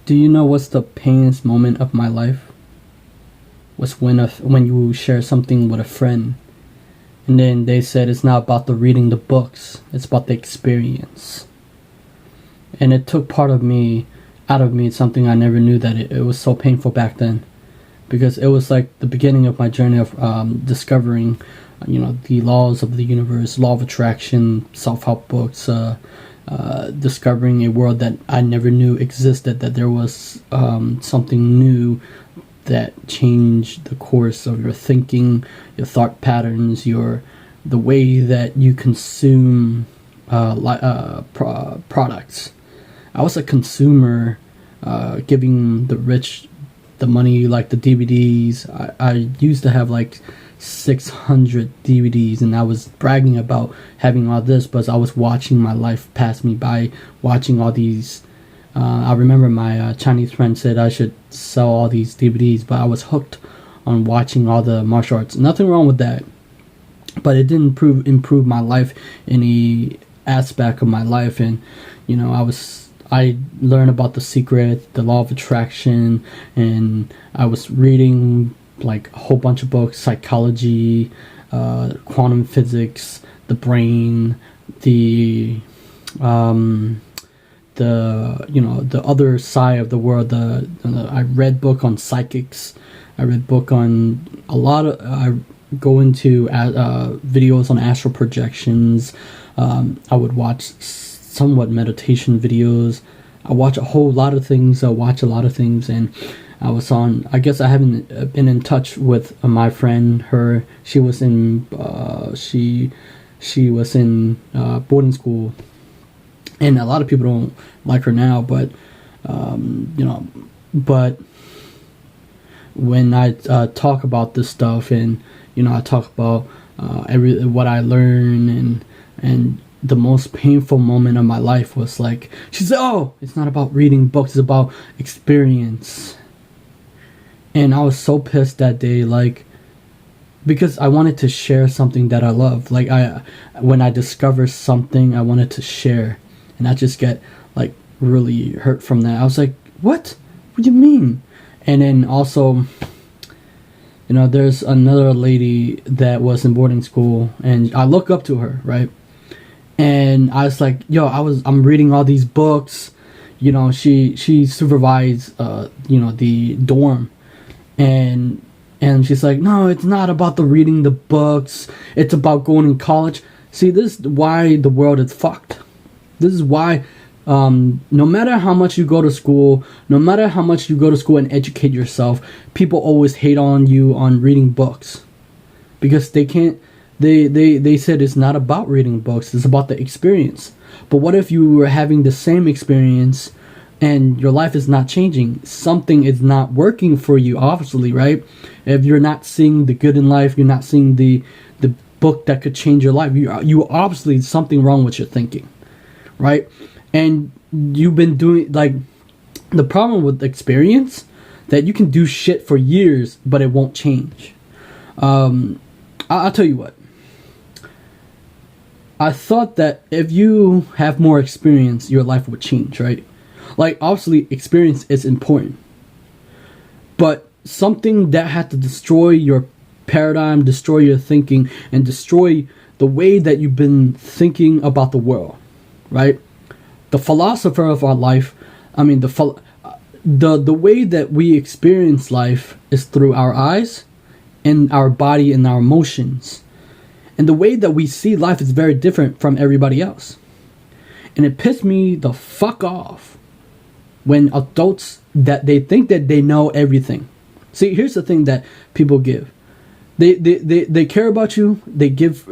Do you know what's the painest moment of my life? Was when you share something with a friend, and then they said it's not about the reading the books, it's about the experience. And it took part of me out of me. It's something I never knew that it was so painful back then, because it was like the beginning of my journey of discovering, the laws of the universe, law of attraction, self-help books, discovering a world that I never knew existed, that there was something new that changed the course of your thinking, your thought patterns, the way that you consume products. I was a consumer, giving the rich the money, like the DVDs. I used to have like 600 DVDs, and I was bragging about having all this, but I was watching my life pass me by, watching all these. I remember my Chinese friend said I should sell all these DVDs, but I was hooked on watching all the martial arts. Nothing wrong with that, but it didn't improve my life, any aspect of my life. And I learned about The Secret, the law of attraction, and I was reading like a whole bunch of books: psychology, quantum physics, the brain, the other side of the world. I read book on psychics. I read book on a lot of. I go into videos on astral projections. I would watch somewhat meditation videos. I watch a whole lot of things. And I was on. I guess I haven't been in touch with my friend. She was in. She was in boarding school. And a lot of people don't like her now, but but when I talk about this stuff, and I talk about what I learned, and the most painful moment of my life was like, she said, "Oh, it's not about reading books; it's about experience." And I was so pissed that day, like, because I wanted to share something that I love. Like when I discover something, I wanted to share. And I just get like really hurt from that. I was like, what do you mean? And then also, there's another lady that was in boarding school, and I look up to her, right? And I was like, I'm reading all these books. She supervised the dorm, and she's like, no, it's not about the reading the books, it's about going to college. See, this is why the world is fucked. This is why, no matter how much you go to school, and educate yourself, people always hate on you on reading books, because they can't. They said it's not about reading books; it's about the experience. But what if you were having the same experience, and your life is not changing? Something is not working for you, obviously, right? If you're not seeing the good in life, you're not seeing the book that could change your life. You obviously something wrong with your thinking. Right? And you've been doing, like, the problem with experience, that you can do shit for years, but it won't change. I'll tell you what. I thought that if you have more experience, your life would change, right? Like, obviously, experience is important. But something that had to destroy your paradigm, destroy your thinking, and destroy the way that you've been thinking about the world. Right, the philosopher of our life. I mean, the way that we experience life is through our eyes, and our body, and our emotions, and the way that we see life is very different from everybody else. And it pissed me the fuck off when adults that they think that they know everything. See, here's the thing that people give. They care about you. They give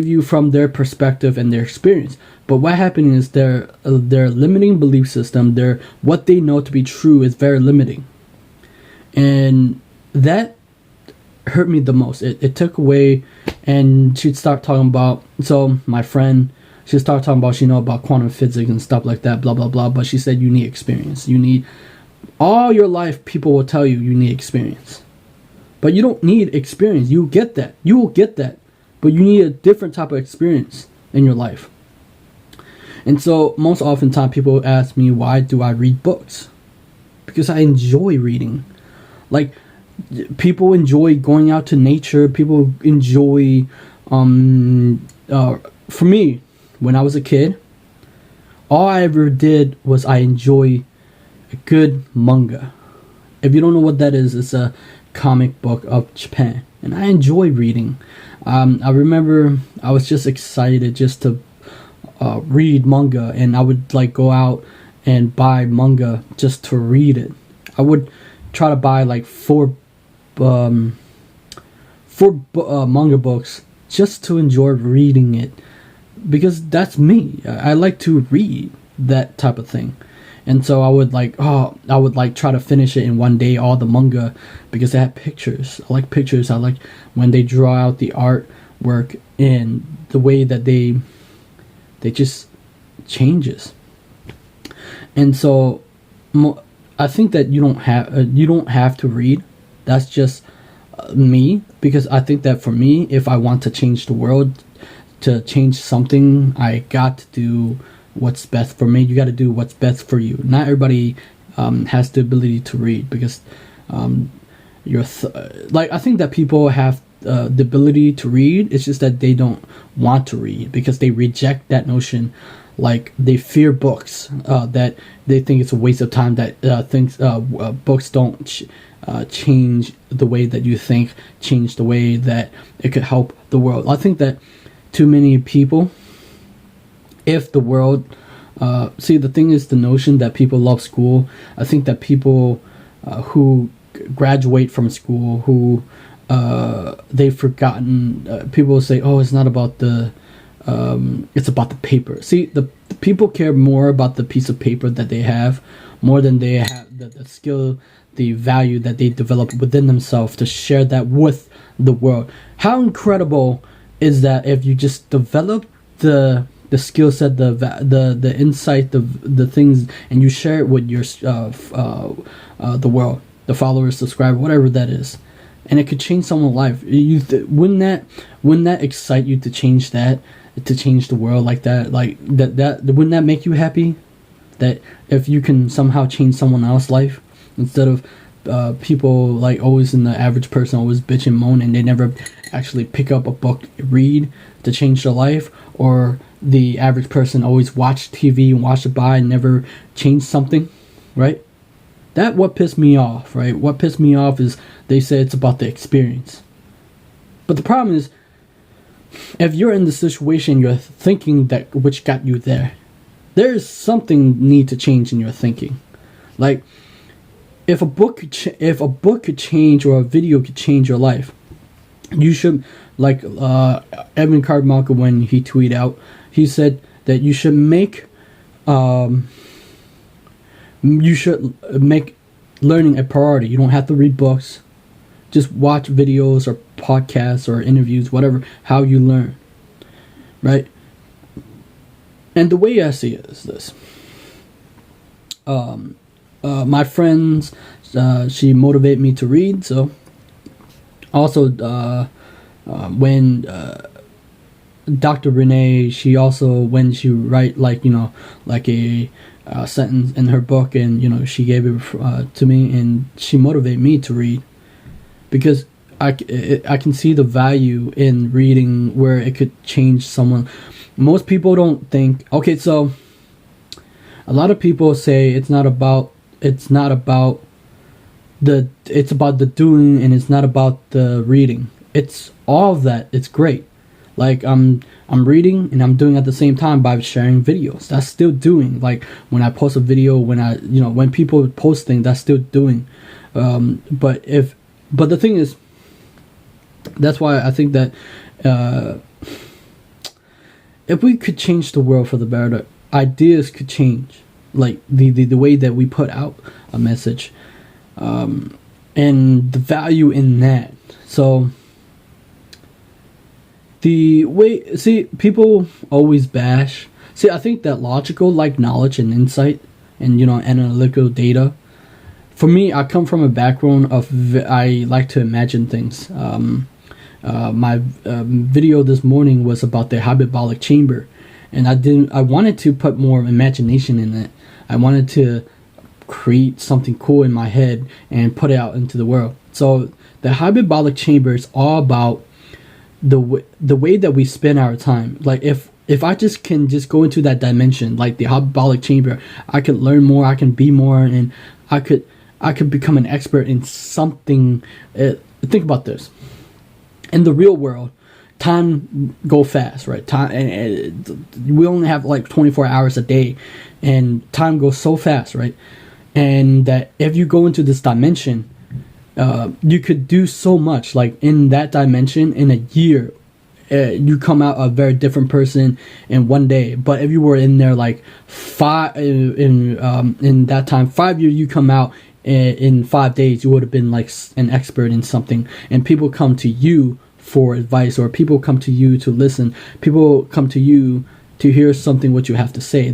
you from their perspective and their experience. But what happening is their limiting belief system, what they know to be true is very limiting, and that hurt me the most. It took away, and she'd start talking about. So my friend, she'd start talking about about quantum physics and stuff like that, blah blah blah. But she said you need experience. You need all your life. People will tell you need experience. But you don't need experience. You will get that. But you need a different type of experience in your life. And so most often time people ask me, why do I read books? Because I enjoy reading. Like, people enjoy going out to nature. People enjoy, for me, when I was a kid, all I ever did was I enjoy a good manga. If you don't know what that is, it's a comic book of Japan, and I enjoy reading. I remember I was just excited just to read manga, and I would like go out and buy manga just to read it. I would try to buy like four manga books just to enjoy reading it, because that's me. I like to read that type of thing. And so I would try to finish it in one day, all the manga, because it had pictures. I like pictures. I like when they draw out the artwork and the way that they just changes. And so I think that you don't have to read. That's just me, because I think that for me, if I want to change the world, to change something, I got to do what's best for me. You got to do what's best for you. Not everybody has the ability to read, because I think that people have the ability to read. It's just that they don't want to read, because they reject that notion. Like, they fear books, that they think it's a waste of time, that books don't change the way that you think, change the way that it could help the world. I think that too many people, if the world, the thing is the notion that people love school. I think that people who graduate from school, who they've forgotten, people say, oh, it's not about it's about the paper. See, the people care more about the piece of paper that they have, more than they have the skill, the value that they develop within themselves to share that with the world. How incredible is that if you just develop the skill set, the insight, the things, and you share it with your the world, the followers, subscribers, whatever that is, and it could change someone's life. Wouldn't that excite you to change that, to change the world like that? Like that wouldn't that make you happy? That if you can somehow change someone else's life, instead of people like always, in the average person always bitch and moan, and they never actually pick up a book, read to change their life, or the average person always watch TV and watch it by and never change something, right? That what pissed me off, right? What pissed me off is they say it's about the experience. But the problem is, if you're in the situation, you're thinking that which got you there, there's something need to change in your thinking. Like, if a book could change, or a video could change your life, you should, like Evan Cardone, when he tweeted out, he said that you should make learning a priority. You don't have to read books. Just watch videos or podcasts or interviews, whatever, how you learn, right? And the way I see it is this. My friends, she motivated me to read. So also when Dr. Renee, she also, when she write like a sentence in her book, and she gave it to me, and she motivated me to read, because I can see the value in reading, where it could change someone. Most people don't think, okay, so a lot of people say it's about the doing, and it's not about the reading. It's all of that. It's great. Like, I'm reading and I'm doing at the same time by sharing videos. That's still doing. Like, when I post a video, when people post things, that's still doing. But the thing is, that's why I think that if we could change the world for the better, ideas could change. Like the way that we put out a message, and the value in that. So the way, see, people always bash. See, I think that logical, like knowledge and insight, and analytical data. For me, I come from a background of I like to imagine things. My video this morning was about the Hyperbolic Chamber, and I wanted to put more imagination in it. I wanted to create something cool in my head and put it out into the world. So the hyperbolic chamber is all about the way that we spend our time. Like if I can go into that dimension, like the hyperbolic chamber, I could learn more, I can be more, and I could become an expert in something. Think about this. In the real world, time go fast, right? Time, and we only have like 24 hours a day, and time goes so fast, right? And that if you go into this dimension, you could do so much. Like in that dimension, in a year, you come out a very different person in one day. But if you were in there like in that time, 5 years, you come out in 5 days, you would have been like an expert in something. And people come to you for advice, or people come to you to listen. People come to you to hear something what you have to say.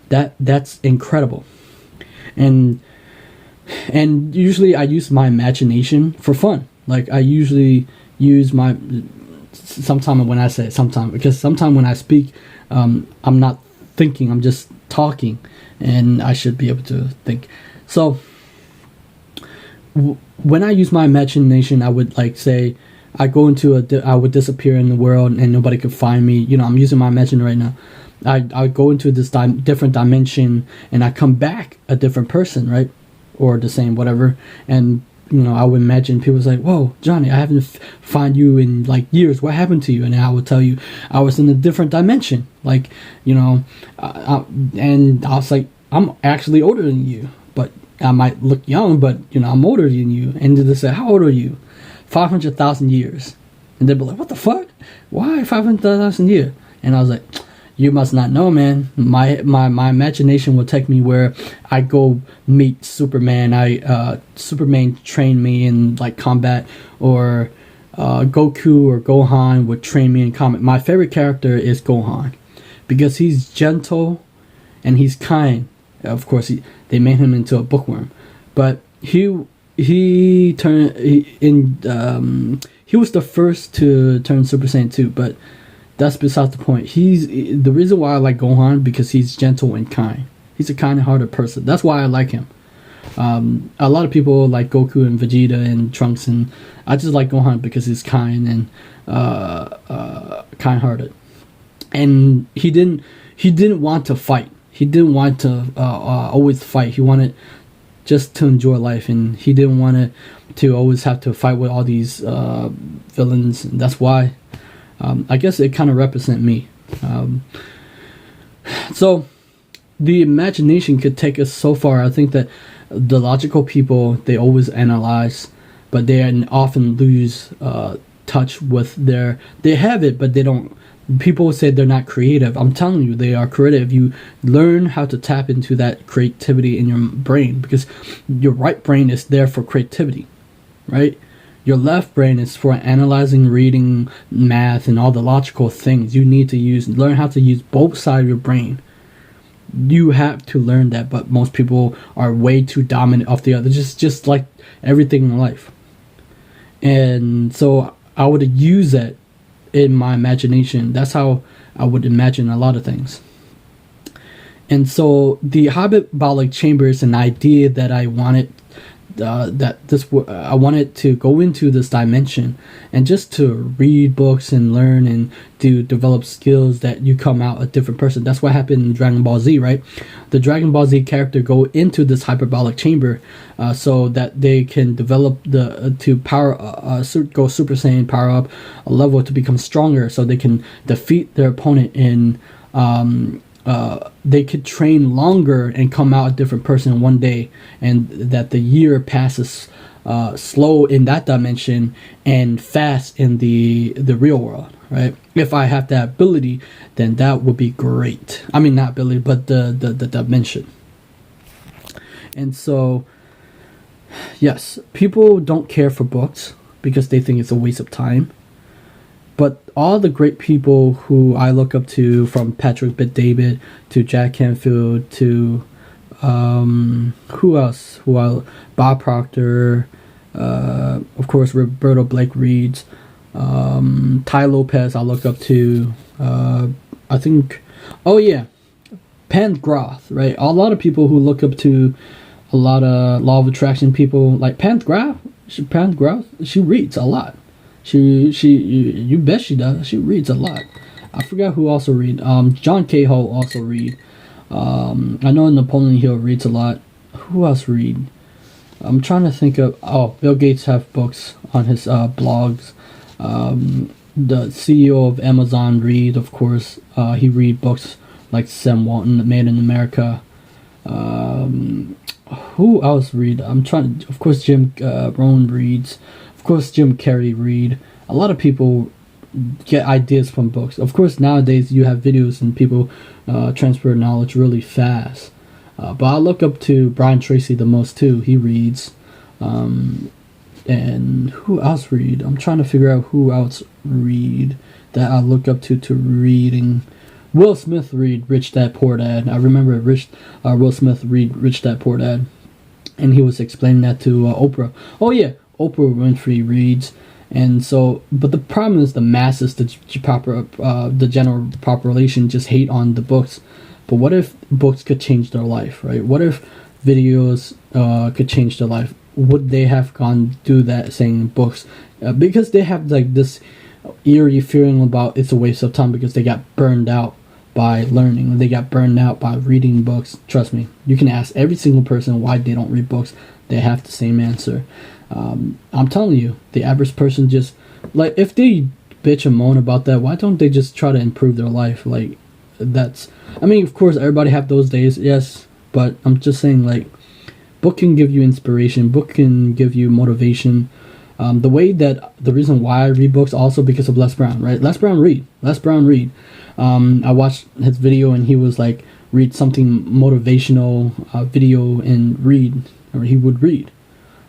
That's incredible. And usually I use my imagination for fun. Like I usually use sometimes when I speak, I'm not thinking, I'm just talking, and I should be able to think. So when I use my imagination, I would like say I would disappear in the world and nobody could find me. I'm using my imagination right now. I go into this different dimension and I come back a different person, right? Or the same, whatever. And I would imagine people say, "Whoa, Johnny, I haven't found you in like years. What happened to you?" And I would tell you, I was in a different dimension. Like, and I was like, "I'm actually older than you, but I might look young, but I'm older than you." And they say, "How old are you?" 500,000 years. And they'd be like, "What the fuck? Why 500,000 years?" And I was like, "You must not know, man. My imagination will take me where I go meet Superman. Superman trained me in like combat, or Goku or Gohan would train me in combat." My favorite character is Gohan because he's gentle and he's kind. Of course, they made him into a bookworm, but he was the first to turn Super Saiyan 2, but that's besides the point. He's the reason why I like Gohan, because he's gentle and kind. He's a kind-hearted person. That's why I like him. A lot of people like Goku and Vegeta and Trunks, and I just like Gohan because he's kind and kind-hearted. And he didn't want to fight. He didn't want to always fight. He wanted just to enjoy life, and he didn't want to always have to fight with all these villains. And that's why I guess it kind of represents me. So the imagination could take us so far. I think that the logical people, they always analyze, but they often lose touch with they have it, but they don't. People say they're not creative. I'm telling you, they are creative. You learn how to tap into that creativity in your brain, because your right brain is there for creativity, right? Your left brain is for analyzing, reading, math, and all the logical things. You need to learn how to use both sides of your brain. You have to learn that, but most people are way too dominant of the other, just like everything in life. And so I would use that in my imagination. That's how I would imagine a lot of things. And so the hyperbolic chamber is an idea that I wanted I wanted to go into this dimension and just to read books and learn and to develop skills that you come out a different person. That's what happened in Dragon Ball Z, right? The Dragon Ball Z character go into this hyperbolic chamber so that they can develop to power go Super Saiyan, power up a level to become stronger, so they can defeat their opponent in they could train longer and come out a different person in one day, and that the year passes slow in that dimension and fast in the real world, right? If I have that ability, then that would be great. I mean, not ability, but the dimension. And so, yes, people don't care for books because they think it's a waste of time. But all the great people who I look up to, from Patrick Bet-David to Jack Canfield to who else? Bob Proctor, of course Roberto Blake reads, Ty Lopez I look up to, I think, oh yeah, Panthgrath, right? A lot of people who look up to a lot of law of attraction people, like Panthgrath, she reads a lot. You bet she does. She reads a lot. I forgot who also read. John Cahill also read. I know Napoleon Hill reads a lot. Who else read? I'm trying to think of. Oh, Bill Gates have books on his blogs. The CEO of Amazon read, of course. He read books like Sam Walton, Made in America. Who else read? I'm trying. Of course, Jim Rohn reads. Of course, Jim Carrey read. A lot of people get ideas from books. Of course, nowadays you have videos and people transfer knowledge really fast. But I look up to Brian Tracy the most too. He reads. And who else read? I'm trying to figure out who else read that I look up to reading. Will Smith read Rich Dad Poor Dad. I remember Will Smith read Rich Dad Poor Dad, and he was explaining that to Oprah. Oh yeah, Oprah Winfrey reads, and so. But the problem is the masses, the general population, just hate on the books. But what if books could change their life, right? What if videos could change their life? Would they have gone do that saying books? Because they have like this eerie feeling about it's a waste of time because they got burned out by learning. They got burned out by reading books. Trust me, you can ask every single person why they don't read books. They have the same answer. I'm telling you, the average person just, like, if they bitch and moan about that, why don't they just try to improve their life? Like, that's, I mean, of course, everybody have those days, yes, but I'm just saying, like, book can give you inspiration, book can give you motivation. The reason why I read books also because of Les Brown, right? Les Brown read. I watched his video and he was like, read something motivational video and read, or he would read.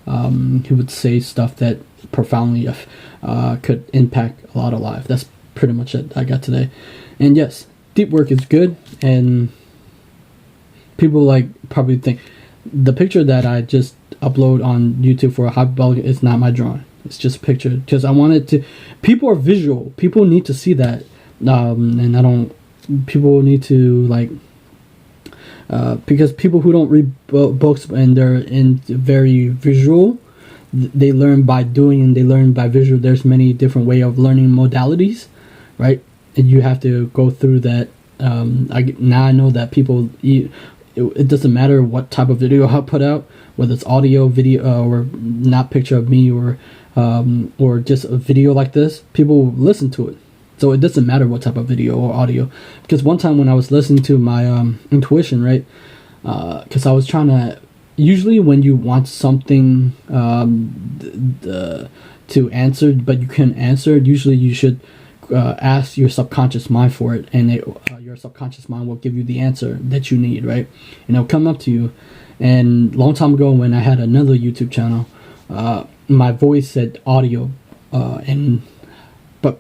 He would say stuff that profoundly could impact a lot of lives. That's pretty much it I got today. And yes, deep work is good, and people like probably think the picture that I just upload on YouTube for Hyperbolic is not my drawing. It's just a picture because I wanted to. People are visual. People need to see that, and I don't. People need to like. Because people who don't read books and they're very visual, they learn by doing and they learn by visual. There's many different way of learning modalities, right? And you have to go through that. Now I know that people. It doesn't matter what type of video I put out, whether it's audio, video, or not picture of me, or just a video like this. People listen to it, so it doesn't matter what type of video or audio. Because one time when I was listening to my intuition, right, because I was trying to. Usually, when you want something to answer, but you can't answer, usually you should. Ask your subconscious mind for it, and your subconscious mind will give you the answer that you need, right? And it'll come up to you. And long time ago, when I had another YouTube channel, my voice said audio, but